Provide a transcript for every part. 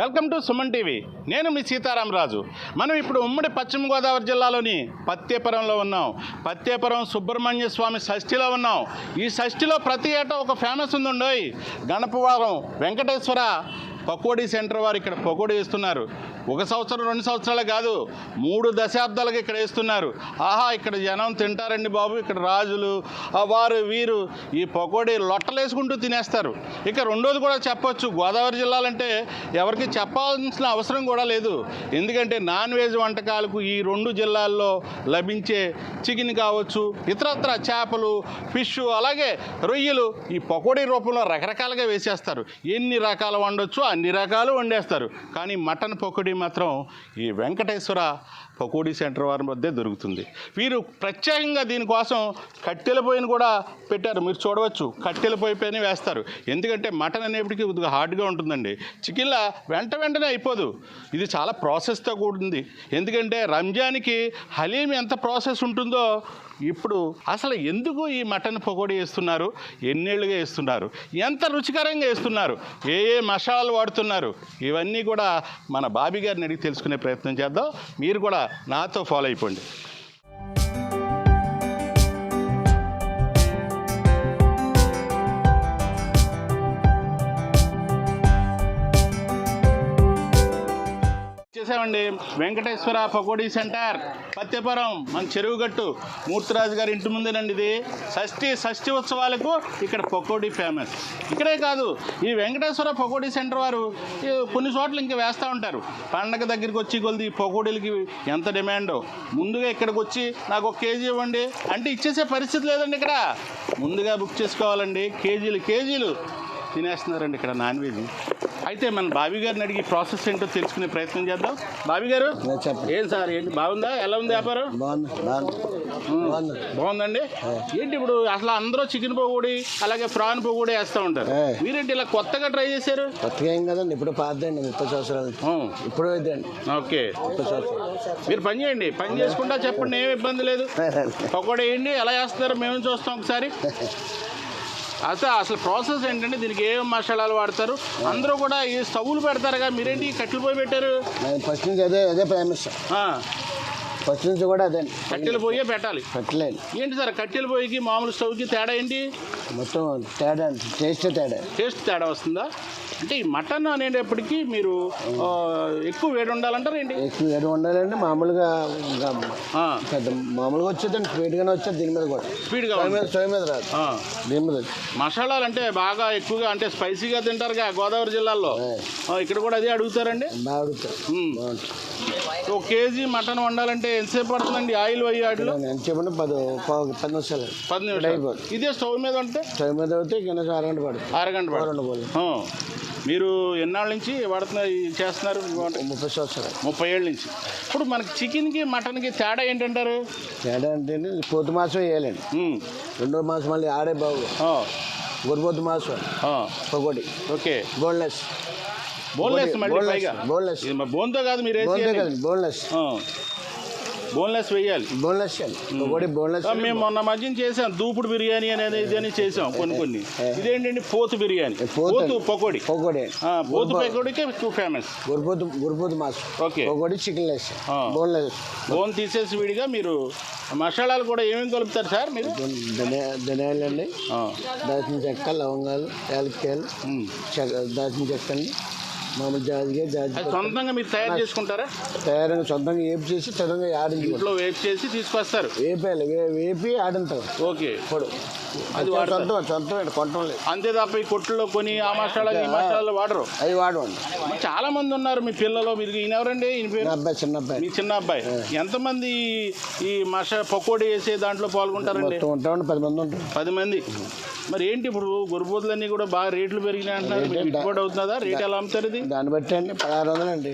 Welcome to Suman TV. నేను మీ సీతారామరాజు. మనం ఇప్పుడు ఉమ్మడి పశ్చిమ గోదావరి జిల్లాలోని పత్తేపురంలో ఉన్నాం. పత్తేపురం సుబ్రహ్మణ్య స్వామి షష్ఠిలో ఉన్నాం. ఈ షష్ఠిలో ప్రతి ఏటా ఒక ఫేమస్ ఉందండోయ్. గణపవారం వెంకటేశ్వర పకోడీ సెంటర్ వారు ఇక్కడ పకోడీ వేస్తున్నారు. 1 సంవత్సరం 2 సంవత్సరాలు కాదు, 3 దశాబ్దాలకు ఇక్కడ వేస్తున్నారు. ఆహా, ఇక్కడ జనం తింటారండి బాబు. ఇక్కడ రాజులు వారు వీరు ఈ పకోడీ లొట్టలేసుకుంటూ తినేస్తారు. ఇక రెండోది కూడా చెప్పొచ్చు, గోదావరి జిల్లాలంటే ఎవరికి చెప్పాల్సిన అవసరం కూడా లేదు. ఎందుకంటే నాన్ వెజ్ వంటకాలకు ఈ 2 జిల్లాల్లో లభించే చికెన్ కావచ్చు, ఇతరత్ర చేపలు, ఫిష్, అలాగే రొయ్యలు ఈ పకోడీ రూపంలో రకరకాలుగా వేసేస్తారు. ఎన్ని రకాలు వండొచ్చు అన్ని రకాలు వండేస్తారు. కానీ మటన్ పకోడీ మాత్రం ఈ వెంకటేశ్వర పకోడీ సెంటర్ వారి మధ్య దొరుకుతుంది. వీరు ప్రత్యేకంగా దీనికోసం కట్టెల పొయ్యిని కూడా పెట్టారు. మీరు చూడవచ్చు, కట్టెల పొయ్యి పైన వేస్తారు. ఎందుకంటే మటన్ అనేప్పటికీ కొద్దిగా హార్డ్గా ఉంటుందండి. చికెన్లా వెంటనే అయిపోదు. ఇది చాలా ప్రాసెస్తో కూడింది. ఎందుకంటే రంజాన్కి హలీం ఎంత ప్రాసెస్ ఉంటుందో ఇప్పుడు అసలు ఎందుకు ఈ మటన్ పకోడీ వేస్తున్నారు, ఎన్నేళ్ళుగా వేస్తున్నారు, ఎంత రుచికరంగా వేస్తున్నారు, ఏ మసాలాలు వాడుతున్నారు, ఇవన్నీ కూడా మన బాబీ గారిని అడిగి తెలుసుకునే ప్రయత్నం చేద్దాం. మీరు కూడా నాతో ఫాలో అయిపోండి. చేసామండి వెంకటేశ్వర పకోడీ సెంటర్ పత్తేపురం, మన చెరువుగట్టు మూర్తిరాజు గారి ఇంటి ముందేనండి. ఇది షష్ఠి ఉత్సవాలకు ఇక్కడ పకోడీ ఫేమస్. ఇక్కడే కాదు, ఈ వెంకటేశ్వర పకోడీ సెంటర్ వారు కొన్ని చోట్ల ఇంకా వేస్తూ ఉంటారు. పండగ దగ్గరికి వచ్చి కొద్ది పకోడీలకి ఎంత డిమాండో, ముందుగా ఇక్కడికి వచ్చి నాకు 1 కేజీ ఇవ్వండి అంటే ఇచ్చేసే పరిస్థితి లేదండి. ఇక్కడ ముందుగా బుక్ చేసుకోవాలండి. కేజీలు తినేస్తున్నారండి ఇక్కడ నాన్ వెజ్. అయితే మన బాబీ గారిని అడిగి ప్రాసెస్ ఏంటో తెలుసుకునే ప్రయత్నం చేద్దాం. బాబీ గారు, ఏం సార్, ఏంటి బాగుందా? ఎలా ఉంది వ్యాపారం? బాగుందండి. ఏంటి ఇప్పుడు అసలు అందరూ చికెన్ పకోడీ అలాగే ప్రాన్ పకోడీ వేస్తూ ఉంటారు. మీరేంటి ఇలా కొత్తగా ట్రై చేశారు? కొత్తగా ఏం కదండి, ఇప్పుడు పాతదండి, 30 సంవత్సరాలు ఇప్పుడు ఇదండి. ఓకే, 30 సంవత్సరాలు. మీరు పని చేయండి, పని చేసుకుంటా చెప్పండి, ఏమి ఇబ్బంది లేదు. పకోడీ వేయండి, ఎలా చేస్తారో మేము చూస్తాం ఒకసారి. అసలు ప్రాసెస్ ఏంటంటే దీనికి ఏం మసాలాలు వాడతారు? అందరూ కూడా ఈ స్టవ్లు పెడతారుగా, మీరేంటి కట్టెలు పొయ్యి పెట్టారు? ఫస్ట్ నుంచి అదే ఫేమస్. ఫస్ట్ నుంచి కూడా అదే కట్టెల పొయ్యే పెట్టాలి. పెట్టలేదు. ఏంటి సార్ కట్టెల పొయ్యికి మామూలు స్టవ్కి తేడా ఏంటి? మొత్తం తేడా, టేస్ట్ తేడా వస్తుందా? అంటే ఈ మటన్ అనేటప్పటికీ మీరు ఎక్కువ వేడి ఉండాలంటారు ఏంటి? ఎక్కువ వేడి ఉండాలంటే మామూలుగా వచ్చేదండి, స్పీడ్గానే వచ్చేది. దీని మీద కూడా స్పీడ్గా స్టవ్ మీద రాదు. దీని మీద మసాలాలు అంటే బాగా ఎక్కువగా అంటే స్పైసీగా తింటారుగా గోదావరి జిల్లాలో, ఇక్కడ కూడా అదే అడుగుతారండి? బాగా అడుగుతారు. 1 కేజీ మటన్ వండాలంటే ఎంతసేపు పడుతుందండి? ఆయిల్ వయ్యి వాటిలో ఎంత చెప్పండి, 10 నిమిషాలు. 10 నిమిషాలు. ఇదే స్టవ్ మీద ఉంటే? స్టవ్ మీద అయితే కనీసం అరగంట పడుతుంది. మీరు ఎన్నాళ్ళ నుంచి వాడుతున్నారు, చేస్తున్నారు? 30 సంవత్సరాలు. 30 ఏళ్ళ నుంచి. ఇప్పుడు మనకి చికెన్కి మటన్కి తేడా ఏంటంటారు? తేడా అంటే పోతు మాసం వేయాలండి, 2వ మాసం మళ్ళీ ఆడే బాగు, గొర్రెపోతు మాసం పకోడీ. ఓకే, బోన్లెస్ మళ్ళీ పైగా బోన్లెస్. బోన్తో కాదు మీరు బోన్లెస్ వేయాలి. మేము మొన్న మధ్యన చేసాం దూపుడు బిర్యానీ అనేది ఇదని చేసాం కొన్ని. ఇదేంటండి పోతు బిర్యానీ, పోతు పకోడీ. పోతు పకోడీకి ఎక్కువ ఫేమస్. గురుపోతు మాస్. Okay, pakodi chicken less, bone తీసేసి విడిగా మీరు మసాలాలు కూడా ఏమేమి కలుపుతారు సార్ మీరు? ధనియాలు అండి, దాల్చిన చెక్క, లవంగాలు, యాలక్కాయలు, దాల్చిన చెక్క అండి, మామూలు జాజిగా సొంతంగా మీరు తయారు చేసుకుంటారా? సొంతంగా వేపు చేసి సొంతంగా ఆడించి ఇంట్లో వేపు చేసి తీసుకొస్తారు. వేపి ఆడింటారు. ఓకే, ఇప్పుడు అది సొంతం కొట్టం లేదు. అంతే తప్ప ఈ కొట్టులో కొని ఆ మసాలా ఈ మసాలాలు వాడరు. అవి వాడవండి. చాలా మంది ఉన్నారు మీ పిల్లలు. మీరు ఈయన ఎవరండి? ఈయన పేరు? అబ్బాయి, చిన్న అబ్బాయి. మీ చిన్న అబ్బాయి. ఎంతమంది ఈ పకోడీ వేసే దాంట్లో పాల్గొంటారండి? ఉంటామండి, 10 మంది ఉంటారు. 10 మంది. మరి ఏంటి ఇప్పుడు గొర్రెపోతులన్నీ కూడా బాగా రేట్లు పెరిగినాయి అంటున్నారు, గిట్టుబాటు అవుతుందా? రేట్ ఎలా అమ్ముతారు ఇది? దాన్ని బట్టి అండి 1600 అండి.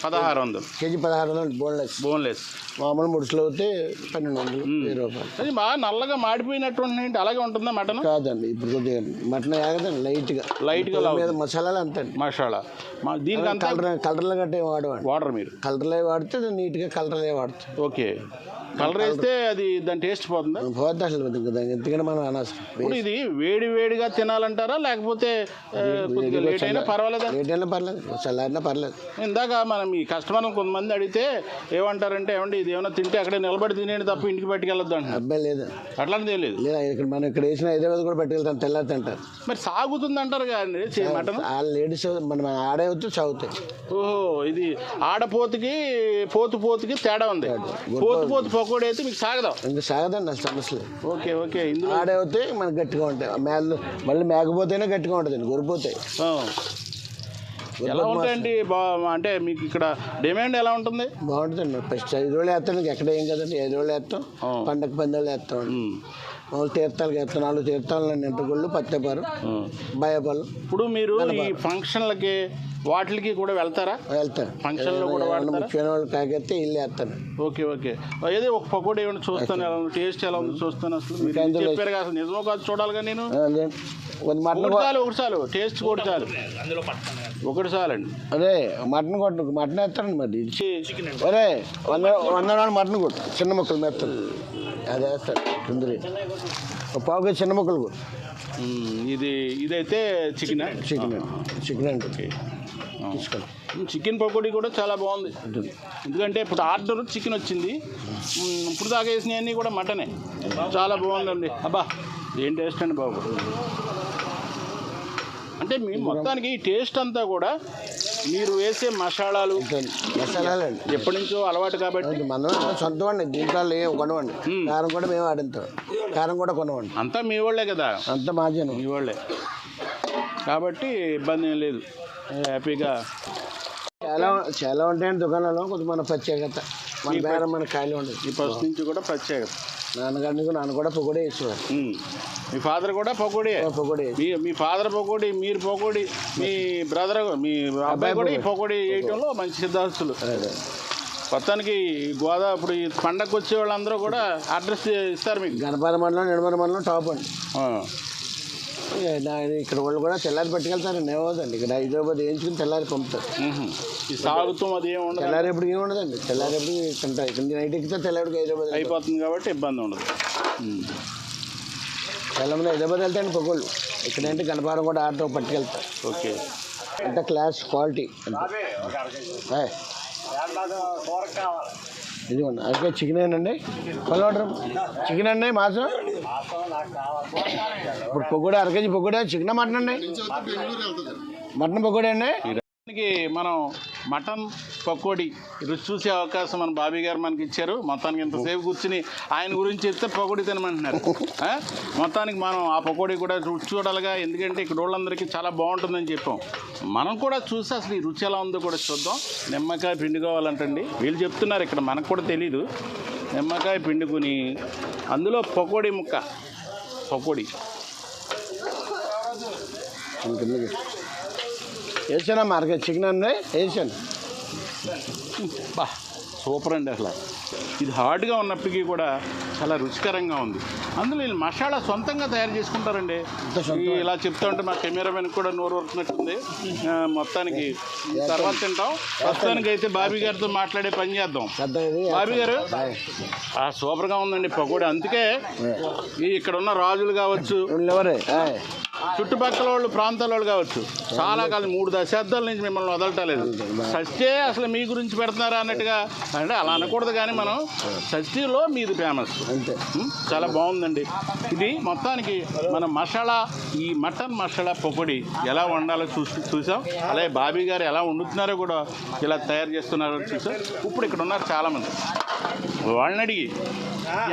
1600 కేజీ, 1600 బోన్లెస్. మామూలు ముడుసులు అయితే 1200 రూపాయలు. అది బాగా నల్లగా మాడిపోయినట్టు ఉంటుందండి, అలాగే ఉంటుందా మటన్? కాదండి, ఇప్పుడు కొద్దిగా మటన్ ఆగదండి, లైట్గా మీద మసాలాలు అంతే. మసాలా దీనికి అంతా కలర్లు గట్టే వాడరు మీరు? కలర్లే వాడితే నీట్గా కలర్లే వాడుతుంది. ఓకే, కలర్ వేస్తే అది దాని టేస్ట్ పోతుందా? పోతుంది అసలు, ఎందుకంటే మనం అనవసరం. ఇప్పుడు ఇది వేడిగా తినాలంటారా లేకపోతే లేట్ అయినా పర్వాలేదా? లేట్ అయినా పర్లేదు, చల్లారినా పర్లేదు. ఇందాక మనం ఈ కస్టమర్ కొంతమంది అడిగితే ఏమంటారంటే ఏమండి ఇది ఏమైనా తింటే అక్కడే నిలబడి తినేది తప్ప ఇంటికి పట్టుకెళ్ళొద్దు అంటారు. అబ్బాయి లేదు, అట్లాంటిది లేదు. లేదా ఇక్కడ మనం ఇక్కడ వేసిన హైదరాబాద్ కూడా పట్టుకెళ్తాం, తెల్లారి తింటారు. మరి సాగుతుంది అంటారు కానీ మటన్ ఆ లేడీస్ మనం ఆడే వచ్చి సాగుతాయి. ఓహో, ఇది ఆడపోతుకి పోతుకి తేడా ఉంది. పోతు పకోడీ అయితే మీకు సాగదాం, ఇంకా సాగదండి అసలు సమస్య లేదు. Okay okay. ఇందులో ఆడే అవుతే మనకు గట్టిగా ఉంటాయి, మళ్ళీ మేకపోతేనే గట్టిగా ఉంటుంది, గొరిపోతాయి. ఎలా ఉంటాయండి? అంటే మీకు ఇక్కడ డిమాండ్ ఎలా ఉంటుంది? బాగుంటుందండి. ఫస్ట్ 5 రోజులు వేస్తాం, నీకు ఎక్కడ ఏం కదండి, 5 రోజులు వేస్తాం, పండగ 10 రోజులు వేస్తామండి. మామూలు తీర్థాలకు వేస్తాం, 4 తీర్థాలు ఎంటగుళ్ళు, పత్తేపారు, భయపాలు. ఇప్పుడు మీరు ఈ ఫంక్షన్లకి వాటికి కూడా వెళ్తారా? వెళ్తాను. ఫంక్షన్లో కూడా ముఖ్యమైన వాళ్ళు కాకెత్తే ఇల్లు వేస్తాను. Okay okay. ఏదో ఒక పకోడీ ఏమైనా చూస్తాను, ఎలా ఉంది టేస్ట్ ఎలా ఉంది చూస్తాను. అసలు మీరు చెప్పారు కదా, అసలు నిజమో కాదు చూడాలిగా నేను. ఒకటి చాలు టేస్ట్ కూడా చాలు, ఒకటి చాలండి. అదే మటన్ వేస్తానండి. మరి అరే 100 మటన్ కొట్టు, చిన్న ముక్కలు మెత్తలు అదే వేస్తాడు. ఒక పావుగా చిన్న ముక్కలు కూడా. ఇదైతే చికెన్ అండి. ఓకే, తీసుకోండి. చికెన్ పకోడీ కూడా చాలా బాగుంది, ఎందుకంటే ఇప్పుడు ఆర్డర్ చికెన్ వచ్చింది, ఇప్పుడు దాకా వేసినవన్నీ కూడా మటనే. చాలా బాగుందండి. అబ్బా ఏం టేస్ట్ అండి బాబు. అంటే మీ మొత్తానికి ఈ టేస్ట్ అంతా కూడా మీరు వేసే మసాలాలు ఎప్పటి నుంచో అలవాటు కాబట్టి మనం సొంతం అండి. దీంట్లో ఏం కొనవండి, కారం కూడా మేము ఆడింటాం, కారం కూడా కొనవండి. అంతా మీ వాళ్ళే కదా, అంతా మాజీను మీ వాళ్ళే కాబట్టి ఇబ్బంది ఏం లేదు, హ్యాపీగా. చాలా ఉంటాయండి దుకాణంలో, కొంచెం మన ప్రత్యేకత, మన బేరం మన ఖాళీ ఉండదు. ఈ ఫస్ట్ నుంచి కూడా ప్రత్యేకత. నాన్న కూడా పకోడీ వేసేవారు. మీ ఫాదర్ కూడా పకోడీ. మీ ఫాదర్ పకోడీ, మీరు పకోడీ, మీ బ్రదర్ మీ అబ్బాయి కూడా ఈ పకోడీ వేయటంలో మంచి సిద్ధాస్తులు. మొత్తానికి గోదావరి ఇప్పుడు ఈ పండగకు వచ్చే వాళ్ళందరూ కూడా అడ్రస్ ఇస్తారు మీకు. గణపతి మండలం, నిడమల మండలం టాప్ అండి. ఇక్కడ వాళ్ళు కూడా తెల్లారి పట్టుకెళ్తారండి, ఏమవుతుంది ఇక్కడ హైదరాబాద్ వేయించుకుని తెల్లారి పంపుతారు. ఈ సాగుతూ అది ఏమి ఉండదు, తెల్లారి ఎప్పుడు ఏమి ఉండదండి. తెల్లారి ఎప్పుడు తింటారు, ఇక్కడ నైట్ ఎక్కితే తెల్లారికి హైదరాబాద్ అయిపోతుంది కాబట్టి ఇబ్బంది ఉండదు. చాలా మంది హైదరాబాద్ వెళ్తాయండి పకోళ్ళు, ఇక్కడంటే గణపారం కూడా ఆటో పట్టుకెళ్తారు. ఓకే, అంటే క్లాస్ క్వాలిటీ. ఇదిగోండి అదే చికెన్ అండి, పల్లవాటర్ చికెన్ అండి, మాసం. ఇప్పుడు పొగోడా అరకేజీ పొగోడా చికెన్ మటన్ అండి, మటన్ పకోడీ అండి. మనం మటన్ పకోడీ రుచి చూసే అవకాశం మన బాబీ గారు మనకి ఇచ్చారు. మొత్తానికి ఇంతసేపు కూర్చుని ఆయన గురించి చెప్తే పకోడీ తినమంటున్నారు. మొత్తానికి మనం ఆ పకోడీ కూడా రుచి చూడాలిగా, ఎందుకంటే ఇక్కడ వాళ్ళందరికీ చాలా బాగుంటుందని చెప్పాం. మనం కూడా చూసి అసలు ఈ రుచి ఎలా ఉందో కూడా చూద్దాం. నిమ్మకాయ పిండుకోవాలంటండి, వీళ్ళు చెప్తున్నారు, ఇక్కడ మనకు కూడా తెలీదు. నిమ్మకాయ పిండుకుని అందులో పకోడీ ముక్క, పకోడీ వేసానా మార్కెట్ చికెన్ అండి వేసాను. బా సూపర్ అండి. అసలు ఇది హార్డ్గా ఉన్నప్పటికీ కూడా చాలా రుచికరంగా ఉంది. అందులో వీళ్ళు మసాలా సొంతంగా తయారు చేసుకుంటారండి. ఇలా చెప్తా ఉంటే మా కెమెరామెన్ కూడా నోరు వరుకున్నట్టుంది. మొత్తానికి తర్వాత తింటాం. ప్రస్తుతానికి అయితే బాబీ గారితో మాట్లాడే పని చేద్దాం. బాబీ గారు సూపర్గా ఉందండి పకోడీ. అందుకే ఇక్కడ ఉన్న రాజులు కావచ్చు, చుట్టుపక్కల వాళ్ళు ప్రాంతాల వాళ్ళు కావచ్చు, చాలా కాలం 3 దశాబ్దాల నుంచి మిమ్మల్ని వదలటలేదు. షష్ఠీ అసలు మీ గురించి పెడుతున్నారా అన్నట్టుగా, అంటే అలా అనకూడదు కానీ మనం షష్ఠీలో మీది ఫేమస్. చాలా బాగుందండి. ఇది మొత్తానికి మన మసాలా, ఈ మటన్ మసాలా పకోడీ ఎలా వండాలో చూసాం. అలాగే బాబీ గారు ఎలా వండుతున్నారో కూడా, ఇలా తయారు చేస్తున్నారో చూసాం. ఇప్పుడు ఇక్కడ ఉన్నారు చాలామంది, వాళ్ళని అడిగి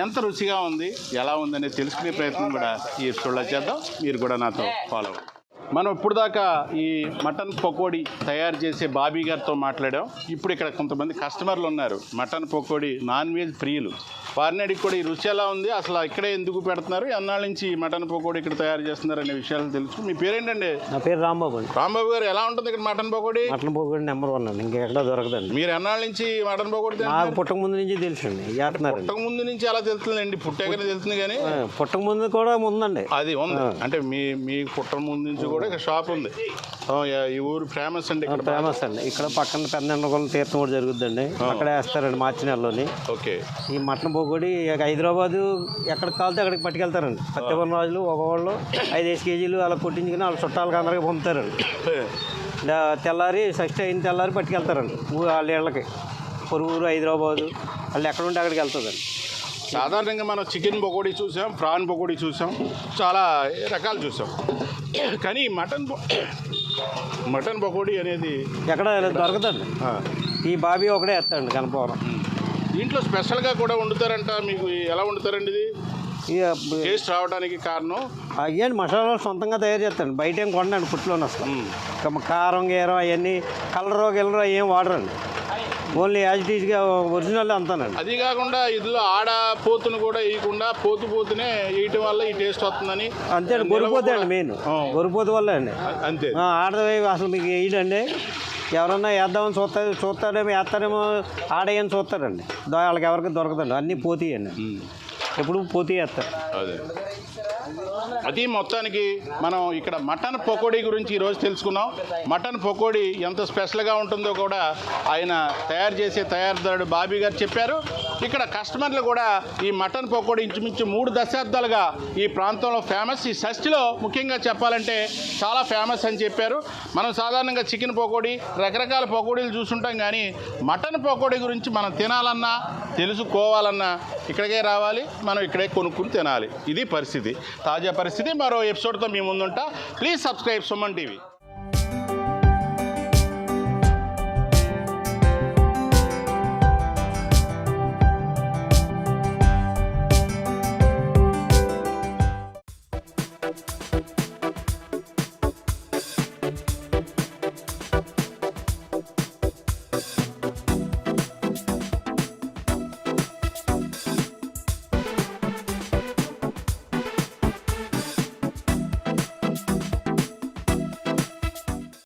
ఎంత రుచిగా ఉంది, ఎలా ఉందనేది తెలుసుకునే ప్రయత్నం కూడా ఈ ఎపిసోడ్లో చేద్దాం. మీరు కూడా నాతో ఫాలో అవ్వండి. మనం ఇప్పుడు దాకా ఈ మటన్ పకోడీ తయారు చేసే బాబీ గారితో మాట్లాడాం. ఇప్పుడు ఇక్కడ కొంతమంది కస్టమర్లు ఉన్నారు, మటన్ పకోడీ నాన్ వెజ్ ప్రియులు. వారిని అడిగి కూడా ఈ రుచి ఎలా ఉంది, అసలు ఇక్కడే ఎందుకు పెడుతున్నారు, ఎన్నాళ్ళ నుంచి మటన్ పకోడీ ఇక్కడ తయారు చేస్తున్నారు అనే విషయాలు తెలుసు. మీ పేరేంటండి? నా పేరు రాంబాబు అండి. రాంబాబు గారు, ఎలా ఉంటుంది ఇక్కడ mutton pakodi? Mutton pakodi number 1 అండి, ఇంకెక్కడ దొరకదండి. మీరు ఎన్నాళ్ళ నుంచి మటన్ పకోడీ? నాకు పుట్టక ముందు నుంచి తెలుసండి. పుట్టక ముందు నుంచి ఎలా తెలుస్తుందండి? పుట్టాకనే తెలుస్తుంది కానీ పుట్టక ముందు కూడా ఉందండి. అది ఉంది అంటే మీ పుట్టక ముందు నుంచి కూడా ఇక్కడ షాప్ ఉంది. ఈ ఊరు ఫేమస్ అండి, ఇక్కడ ఫేమస్ అండి. ఇక్కడ పక్కన పెద్ద తీర్థం కూడా జరుగుతుందండి, అక్కడ వేస్తారండి మార్చి నెలలోని. ఓకే. ఈ మటన్ పకోడీ హైదరాబాదు ఎక్కడికి కాలితే అక్కడికి పట్టుకెళ్తారండి. పత్తివరం రాజులు ఒకవాళ్ళు 5 కేజీలు అలా కొట్టించుకుని వాళ్ళ చుట్టాలకు అందరికీ పంపుతారండి. తెల్లారి షష్ఠి అయిన తెల్లారి పట్టుకెళ్తారండి వాళ్ళ ఇళ్ళకి పొరుగురు హైదరాబాదు వాళ్ళు ఎక్కడ ఉంటే అక్కడికి వెళ్తుందండి. సాధారణంగా మనం చికెన్ పకోడీ చూసాం, ప్రాన్ పకోడీ చూసాం, చాలా రకాలు చూసాం. కానీ మటన్ పకోడీ అనేది ఎక్కడ దొరకదండి. ఈ బాబీ ఒకటే వేస్తాడండి కనపవరం. దీంట్లో స్పెషల్గా కూడా వండుతారంట. మీకు ఎలా వండుతారండి ఇది? టేస్ట్ రావడానికి కారణం అయ్యండి మసాలాలు సొంతంగా తయారు చేస్తాను. బయట ఏం కొండండి, పుట్లోనే వస్తాం. కారం గీరం అవన్నీ కలరో గిల్లరో ఏం వాడరండి. ఓన్లీ యాజ్ ఇట్ ఈజ్గా ఒరిజినల్ అంతానండి. అది కాకుండా ఇందులో ఆడ పోతును కూడా వేయకుండా పోతునే వేయటం వల్ల ఈ టేస్ట్ వస్తుందని. అంతే అండి, గొరిపోతే అండి మెయిన్ గొరిపోతు వల్ల అండి. అంతే ఆడది అసలు మీకు వేయడండి. ఎవరన్నా వేద్దామని చూస్తాడేమో, వేస్తారేమో ఆడేయని చూస్తారండి. వాళ్ళకి ఎవరికి దొరకదండి, అన్నీ పోతీయండి. ఎప్పుడు పోతీ వేస్తారు. అదే అది మొత్తానికి మనం ఇక్కడ మటన్ పకోడీ గురించి ఈరోజు తెలుసుకున్నాం. మటన్ పకోడీ ఎంత స్పెషల్గా ఉంటుందో కూడా ఆయన తయారీదారుడు బాబీ గారు చెప్పారు. ఇక్కడ కస్టమర్లు కూడా ఈ మటన్ పకోడీ ఇంచుమించు 3 దశాబ్దాలుగా ఈ ప్రాంతంలో ఫేమస్. ఈ షష్ఠిలో ముఖ్యంగా చెప్పాలంటే చాలా ఫేమస్ అని చెప్పారు. మనం సాధారణంగా చికెన్ పకోడీ, రకరకాల పకోడీలు చూసుంటాం, కానీ మటన్ పకోడీ గురించి మనం తినాలన్నా తెలుసుకోవాలన్నా ఇక్కడికే రావాలి, మనం ఇక్కడే కొనుక్కుని తినాలి. ఇది పరిస్థితి, తాజా పరిస్థితి. మరో ఎపిసోడ్తో మీ ముందుంటా. Please subscribe Suman TV.